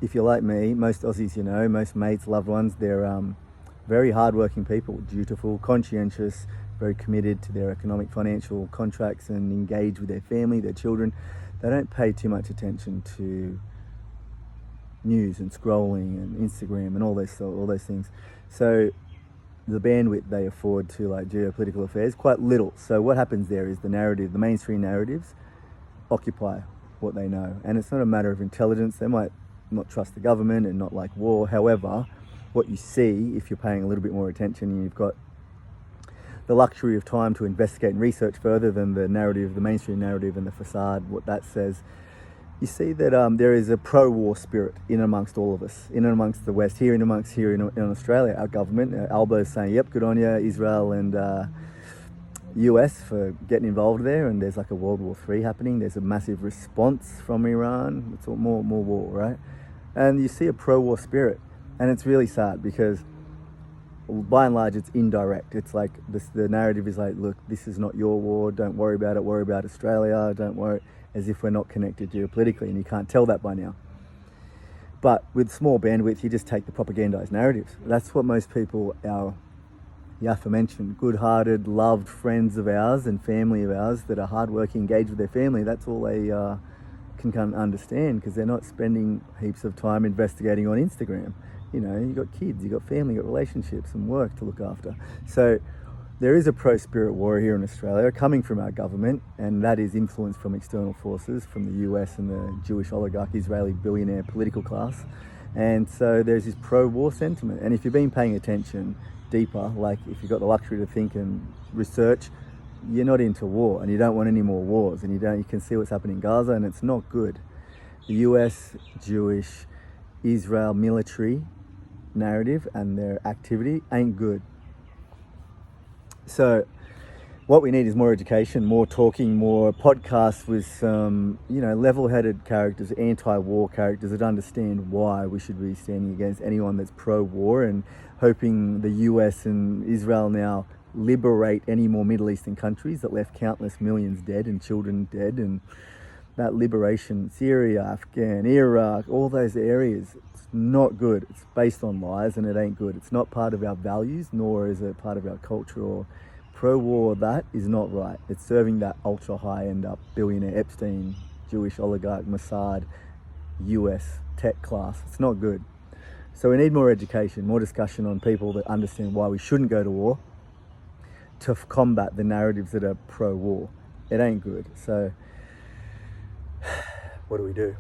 if you're like me, most Aussies, most mates, loved ones, they're very hardworking people, dutiful, conscientious, very committed to their economic, financial contracts and engage with their family, their children. They don't pay too much attention to news and scrolling and Instagram and all those things. So the bandwidth they afford to like geopolitical affairs, quite little. So what happens there is the mainstream narratives occupy what they know. And it's not a matter of intelligence. They might not trust the government and not like war. However, what you see, if you're paying a little bit more attention and you've got the luxury of time to investigate and research further than the mainstream narrative and the facade, what that says, you see that there is a pro-war spirit in amongst all of us, in amongst the West, here in Australia. Our government, Alba is saying, yep, good on you, Israel and US for getting involved there, and there's like a World War III happening. There's a massive response from Iran. It's all more war, right? And you see a pro-war spirit, and it's really sad because by and large it's indirect. It's like the narrative is like, look, this is not your war, don't worry about it, worry about Australia, don't worry, as if we're not connected geopolitically, and you can't tell that by now. But with small bandwidth, you just take the propagandized narratives. That's what most people, our aforementioned good-hearted, loved friends of ours and family of ours that are hardworking, engaged with their family, that's all they can kind of understand, because they're not spending heaps of time investigating on Instagram. You've got kids, you've got family, you've got relationships and work to look after. So there is a pro-spirit war here in Australia coming from our government, and that is influenced from external forces, from the US and the Jewish oligarch, Israeli billionaire political class. And so there's this pro-war sentiment. And if you've been paying attention deeper, like if you've got the luxury to think and research, you're not into war, and you don't want any more wars, and you can see what's happening in Gaza, and it's not good. The US, Jewish, Israel military narrative and their activity ain't good. So what we need is more education, more talking, more podcasts with some, level-headed characters, anti-war characters that understand why we should be standing against anyone that's pro-war, and hoping the US and Israel now liberate any more Middle Eastern countries that left countless millions dead and children dead. And that liberation, Syria, Afghan, Iraq, all those areas, it's not good. It's based on lies, and it ain't good. It's not part of our values, nor is it part of our culture. Or pro-war, that is not right. It's serving that ultra high-end up billionaire Epstein, Jewish oligarch, Mossad, US tech class. It's not good. So we need more education, more discussion on people that understand why we shouldn't go to war, to combat the narratives that are pro-war. It ain't good. So what do we do?